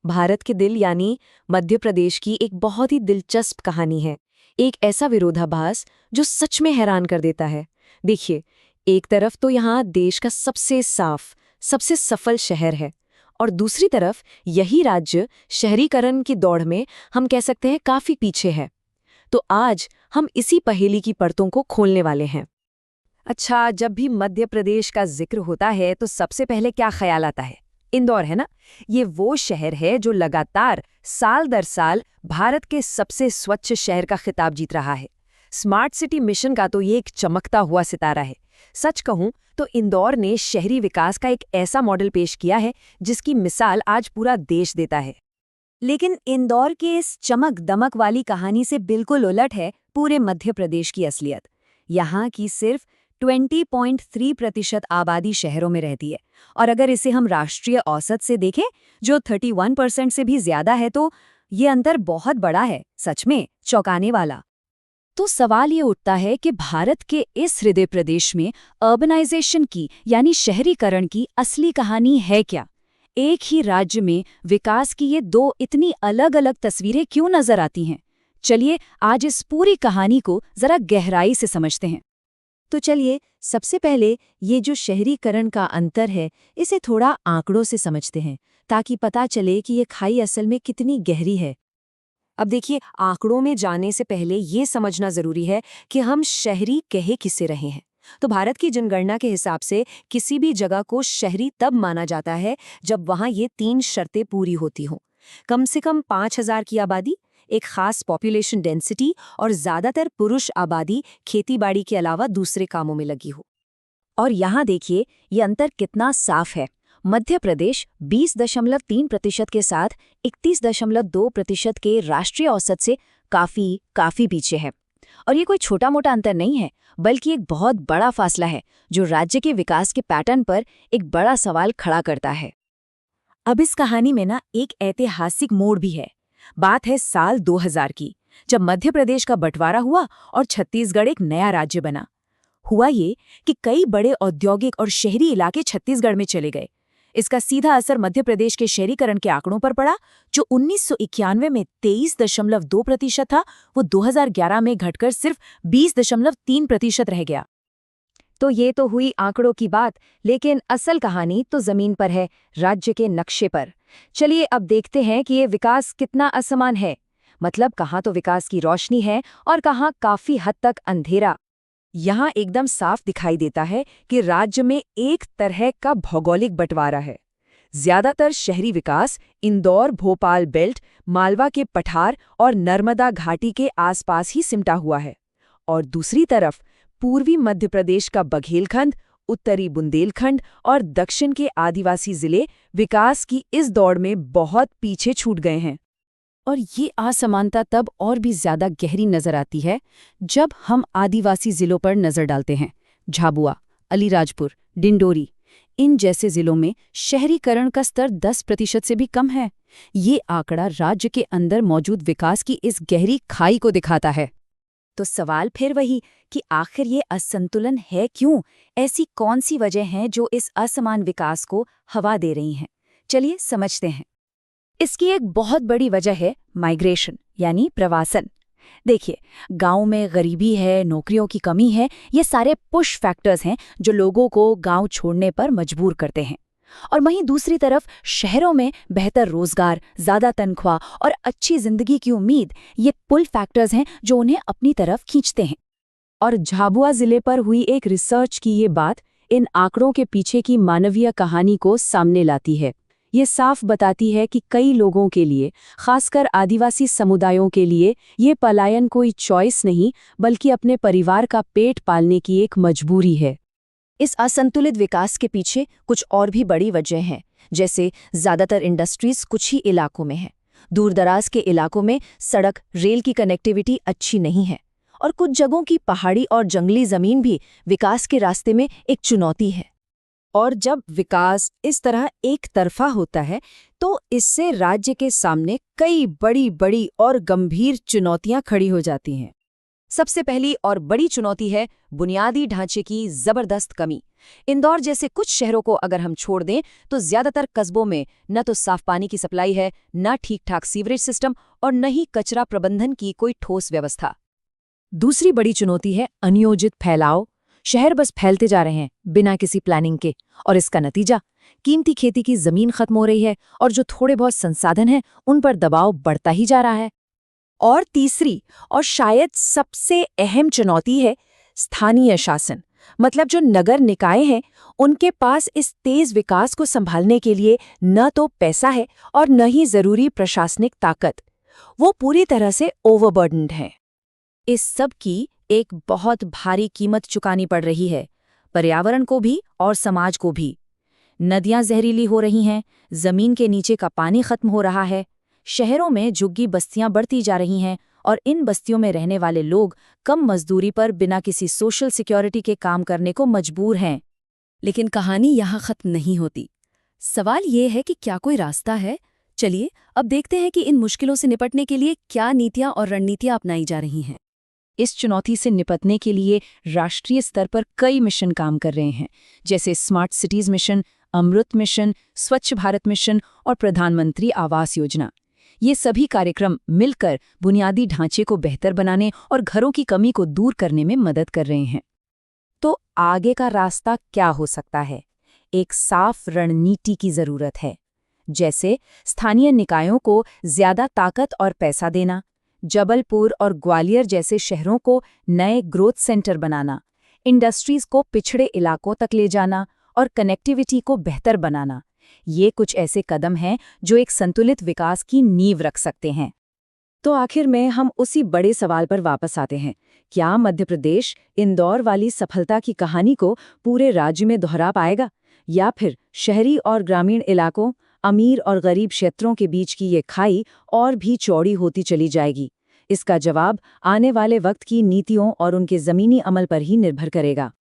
भारत के दिल यानी मध्य प्रदेश की एक बहुत ही दिलचस्प कहानी है। एक ऐसा विरोधाभास जो सच में हैरान कर देता है। देखिए, एक तरफ तो यहाँ देश का सबसे साफ, सबसे सफल शहर है और दूसरी तरफ यही राज्य शहरीकरण की दौड़ में हम कह सकते हैं काफी पीछे है। तो आज हम इसी पहेली की परतों को खोलने वाले हैं। अच्छा, जब भी मध्य प्रदेश का जिक्र होता है तो सबसे पहले क्या ख्याल आता है? इंदौर, है ना? ये वो शहर है जो लगातार साल दर साल भारत के सबसे स्वच्छ शहर का खिताब जीत रहा है। स्मार्ट सिटी मिशन का तो ये एक चमकता हुआ सितारा है। सच कहूं तो इंदौर ने शहरी विकास का एक ऐसा मॉडल पेश किया है जिसकी मिसाल आज पूरा देश देता है। लेकिन इंदौर के इस चमक दमक वाली कहानी से बिल्कुल उलट है पूरे मध्य प्रदेश की असलियत। यहाँ की सिर्फ 20.3% आबादी शहरों में रहती है और अगर इसे हम राष्ट्रीय औसत से देखें जो 31% से भी ज्यादा है तो ये अंतर बहुत बड़ा है, सच में चौंकाने वाला। तो सवाल ये उठता है कि भारत के इस हृदय प्रदेश में अर्बनाइजेशन की यानी शहरीकरण की असली कहानी है क्या? एक ही राज्य में विकास की ये दो इतनी अलग अलग तस्वीरें क्यों नजर आती हैं? चलिए आज इस पूरी कहानी को जरा गहराई से समझते हैं। तो चलिए सबसे पहले ये जो शहरीकरण का अंतर है इसे थोड़ा आंकड़ों से समझते हैं ताकि पता चले कि ये खाई असल में कितनी गहरी है। अब देखिए, आंकड़ों में जाने से पहले ये समझना जरूरी है कि हम शहरी कहे किसे रहे हैं। तो भारत की जनगणना के हिसाब से किसी भी जगह को शहरी तब माना जाता है जब वहां ये 3 शर्तें पूरी होती हों। कम से कम 5,000 की आबादी, एक खास पॉपुलेशन डेंसिटी और ज्यादातर पुरुष आबादी खेतीबाड़ी के अलावा दूसरे कामों में लगी हो। और यहाँ देखिए ये अंतर कितना साफ है। मध्य प्रदेश 20.3% के साथ 31.2% के राष्ट्रीय औसत से काफी पीछे है। और ये कोई छोटा मोटा अंतर नहीं है, बल्कि एक बहुत बड़ा फासला है जो राज्य के विकास के पैटर्न पर एक बड़ा सवाल खड़ा करता है। अब इस कहानी में ना एक ऐतिहासिक मोड़ भी है। बात है साल 2000 की, जब मध्य प्रदेश का बंटवारा हुआ और छत्तीसगढ़ एक नया राज्य बना। हुआ ये कि कई बड़े औद्योगिक और शहरी इलाके छत्तीसगढ़ में चले गए। इसका सीधा असर मध्य प्रदेश के शहरीकरण के आंकड़ों पर पड़ा, जो 1991 में 23.2% था, वो 2011 में घटकर सिर्फ 20.3% रह गया। तो ये तो हुई आंकड़ों की बात, लेकिन असल कहानी तो जमीन पर है, राज्य के नक्शे पर। चलिए अब देखते हैं कि ये विकास कितना असमान है। मतलब कहाँ तो विकास की रोशनी है और कहाँ काफी हद तक अंधेरा। यहाँ एकदम साफ दिखाई देता है कि राज्य में एक तरह का भौगोलिक बंटवारा है। ज्यादातर शहरी विकास इंदौर भोपाल बेल्ट, मालवा के पठार और नर्मदा घाटी के आसपास ही सिमटा हुआ है। और दूसरी तरफ पूर्वी मध्य प्रदेश का बघेलखंड, उत्तरी बुंदेलखंड और दक्षिण के आदिवासी जिले विकास की इस दौड़ में बहुत पीछे छूट गए हैं। और ये असमानता तब और भी ज्यादा गहरी नजर आती है जब हम आदिवासी जिलों पर नजर डालते हैं। झाबुआ, अलीराजपुर, डिंडोरी, इन जैसे जिलों में शहरीकरण का स्तर 10% से भी कम है। ये आंकड़ा राज्य के अंदर मौजूद विकास की इस गहरी खाई को दिखाता है। तो सवाल फिर वही कि आखिर ये असंतुलन है क्यों? ऐसी कौन सी वजह हैं जो इस असमान विकास को हवा दे रही हैं? चलिए समझते हैं। इसकी एक बहुत बड़ी वजह है माइग्रेशन यानी प्रवासन। देखिए, गांव में गरीबी है, नौकरियों की कमी है, ये सारे पुश फैक्टर्स हैं जो लोगों को गांव छोड़ने पर मजबूर करते हैं। और वहीं दूसरी तरफ शहरों में बेहतर रोजगार, ज्यादा तनख्वाह और अच्छी जिंदगी की उम्मीद, ये पुल फैक्टर्स हैं जो उन्हें अपनी तरफ खींचते हैं। और झाबुआ जिले पर हुई एक रिसर्च की ये बात इन आंकड़ों के पीछे की मानवीय कहानी को सामने लाती है। ये साफ बताती है कि कई लोगों के लिए, खासकर आदिवासी समुदायों के लिए, ये पलायन कोई चॉइस नहीं बल्कि अपने परिवार का पेट पालने की एक मजबूरी है। इस असंतुलित विकास के पीछे कुछ और भी बड़ी वजह हैं, जैसे ज्यादातर इंडस्ट्रीज कुछ ही इलाकों में है। दूरदराज के इलाकों में सड़क, रेल की कनेक्टिविटी अच्छी नहीं है और कुछ जगहों की पहाड़ी और जंगली जमीन भी विकास के रास्ते में एक चुनौती है। और जब विकास इस तरह एक तरफा होता है तो इससे राज्य के सामने कई बड़ी और गंभीर चुनौतियां खड़ी हो जाती हैं। सबसे पहली और बड़ी चुनौती है बुनियादी ढांचे की जबरदस्त कमी। इंदौर जैसे कुछ शहरों को अगर हम छोड़ दें तो ज्यादातर कस्बों में न तो साफ पानी की सप्लाई है, न ठीक-ठाक सीवरेज सिस्टम और न ही कचरा प्रबंधन की कोई ठोस व्यवस्था। दूसरी बड़ी चुनौती है अनियोजित फैलाव। शहर बस फैलते जा रहे हैं बिना किसी प्लानिंग के, और इसका नतीजा कीमती खेती की जमीन खत्म हो रही है और जो थोड़े बहुत संसाधन हैं उन पर दबाव बढ़ता ही जा रहा है। और तीसरी और शायद सबसे अहम चुनौती है स्थानीय शासन। मतलब जो नगर निकाय हैं उनके पास इस तेज विकास को संभालने के लिए न तो पैसा है और न ही जरूरी प्रशासनिक ताकत। वो पूरी तरह से ओवरबर्डन्ड हैं। इस सब की एक बहुत भारी कीमत चुकानी पड़ रही है, पर्यावरण को भी और समाज को भी। नदियां जहरीली हो रही हैं, जमीन के नीचे का पानी खत्म हो रहा है, शहरों में झुग्गी बस्तियां बढ़ती जा रही हैं और इन बस्तियों में रहने वाले लोग कम मजदूरी पर बिना किसी सोशल सिक्योरिटी के काम करने को मजबूर हैं। लेकिन कहानी यहाँ खत्म नहीं होती। सवाल ये है कि क्या कोई रास्ता है? चलिए अब देखते हैं कि इन मुश्किलों से निपटने के लिए क्या नीतियां और रणनीतियां अपनाई जा रही हैं। इस चुनौती से निपटने के लिए राष्ट्रीय स्तर पर कई मिशन काम कर रहे हैं, जैसे स्मार्ट सिटीज मिशन, अमृत मिशन, स्वच्छ भारत मिशन और प्रधानमंत्री आवास योजना। ये सभी कार्यक्रम मिलकर बुनियादी ढांचे को बेहतर बनाने और घरों की कमी को दूर करने में मदद कर रहे हैं। तो आगे का रास्ता क्या हो सकता है? एक साफ रणनीति की जरूरत है, जैसे स्थानीय निकायों को ज्यादा ताकत और पैसा देना, जबलपुर और ग्वालियर जैसे शहरों को नए ग्रोथ सेंटर बनाना, इंडस्ट्रीज को पिछड़े इलाकों तक ले जाना और कनेक्टिविटी को बेहतर बनाना। ये कुछ ऐसे कदम हैं जो एक संतुलित विकास की नींव रख सकते हैं। तो आखिर में हम उसी बड़े सवाल पर वापस आते हैं, क्या मध्य प्रदेश इंदौर वाली सफलता की कहानी को पूरे राज्य में दोहरा पाएगा, या फिर शहरी और ग्रामीण इलाकों, अमीर और गरीब क्षेत्रों के बीच की ये खाई और भी चौड़ी होती चली जाएगी? इसका जवाब आने वाले वक्त की नीतियों और उनके ज़मीनी अमल पर ही निर्भर करेगा।